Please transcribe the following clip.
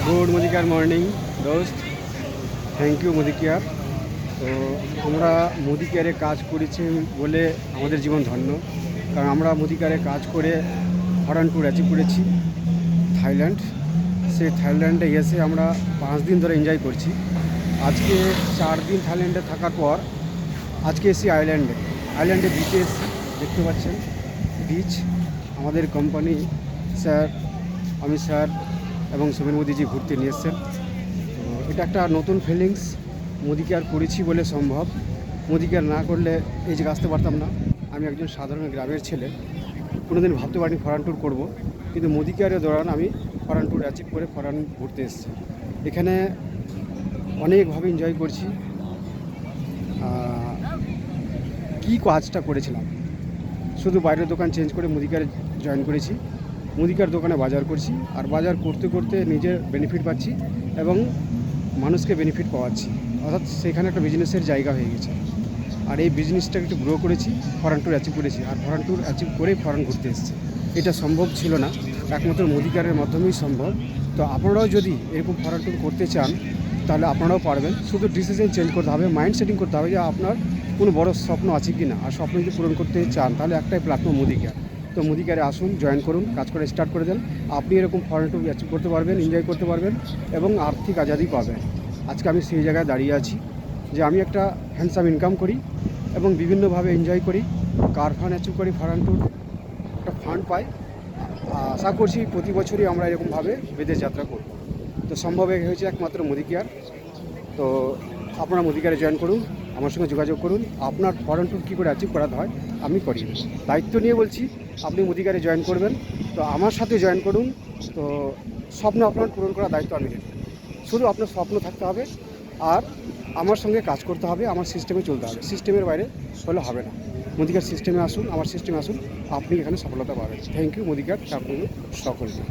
Good মুদিকার morning দোস্ত। Thank you Modi care. তো আমরা মোদি কেয়ারে কাজ করেছি বলে আমাদের জীবন ধন্য, কারণ আমরা মোদি কেয়ারে কাজ করে ফরেন ট্যুর অ্যাচিভ করেছি থাইল্যান্ড। সেই থাইল্যান্ডে এসে আমরা 5 দিন ধরে এনজয় করছি। আজকে 4 দিন থাইল্যান্ডে থাকার পর আজকে এসেছি আইল্যান্ডে বিচে এসেছি। দেখতে পাচ্ছেন বিচ। আমাদের কোম্পানি স্যার, অমিত স্যার এবং সুমেন মোদিজি ঘুরতে নিয়ে এসছেন। তো এটা একটা নতুন ফিলিংস। মোদি কেয়ার করেছি বলে সম্ভব। মোদি কেয়ার না করলে এই যে আসতে পারতাম না। আমি একজন সাধারণ গ্রামের ছেলে, কোনোদিন ভাবতে পারিনি ফরেন ট্যুর করবো, কিন্তু মোদি কেয়ারের দৌরান আমি ফরেন ট্যুর অ্যাচিভ করে ফরেন ঘুরতে এসেছি। এখানে অনেকভাবে এনজয় করছি। কী কাজটা করেছিলাম, শুধু বাইরের দোকান চেঞ্জ করে মুদি কেয়ারে জয়েন করেছি। মুদি কেয়ার দোকানে বাজার করছি, আর বাজার করতে করতে নিজের বেনিফিট পাচ্ছি এবং মানুষকে বেনিফিট পাওয়াচ্ছি। অর্থাৎ সেখানে একটা বিজনেসের জায়গা হয়ে গেছে। আর এই বিজনেসটাকে একটু গ্রো করেছি, ফরেন ট্যুর অ্যাচিভ করেছি, আর ফরেন ট্যুর অ্যাচিভ করেই ফরেন ঘুরতে এসেছি। এটা সম্ভব ছিল না, একমাত্র মোদি কেয়ারের মাধ্যমেই সম্ভব। তো আপনারাও যদি এরকম ফরেন ট্যুর করতে চান তাহলে আপনারাও পারবেন। শুধু ডিসিশন চেঞ্জ করতে হবে, মাইন্ড সেটিং করতে হবে যে আপনার কোনো বড় স্বপ্ন আছে কি না। আর স্বপ্ন যদি পূরণ করতে চান তাহলে একটাই প্ল্যাটফর্ম মোদি কেয়ার। তো মোদি কেয়ারে আসুন, জয়েন করুন, কাজ করে স্টার্ট করে দেন। আপনি এরকম ফরেন ট্যুর অ্যাচিভ করতে পারবেন, এনজয় করতে পারবেন এবং আর্থিক আজাদি পাবেন। আজকে আমি সেই জায়গায় দাঁড়িয়ে আছি যে আমি একটা হ্যান্ডসাম ইনকাম করি এবং বিভিন্নভাবে এনজয় করি, কার ফান্ড অ্যাচিভ করি, ফরেন ট্যুর একটা ফান্ড পাই। আশা করছি প্রতি বছরই আমরা এরকমভাবে বিদেশ যাত্রা করব। তো সম্ভব হয়েছে একমাত্র মোদি কেয়ার। তো আপনারা মোদি কেয়ারে জয়েন করুন, আমার সঙ্গে যোগাযোগ করুন। আপনার ফরেন ট্যুর কী করে অ্যাচিভ করাতে হয় আমি করিয়ে দেব। দায়িত্ব নিয়ে বলছি, আপনি মোদি কেয়ারে জয়েন করবেন। তো আমার সাথে জয়েন করুন। তো স্বপ্ন আপনার পূরণ করার দায়িত্ব আমি নেব। শুধু আপনার স্বপ্ন থাকতে হবে আর আমার সঙ্গে কাজ করতে হবে, আমার সিস্টেমে চলতে হবে। সিস্টেমের বাইরে হলে হবে না। মোদি কেয়ার সিস্টেমে আসুন, আমার সিস্টেমে আসুন, আপনি এখানে সফলতা পাবেন। থ্যাংক ইউ মোদি কেয়ার, আপনার সকলকে।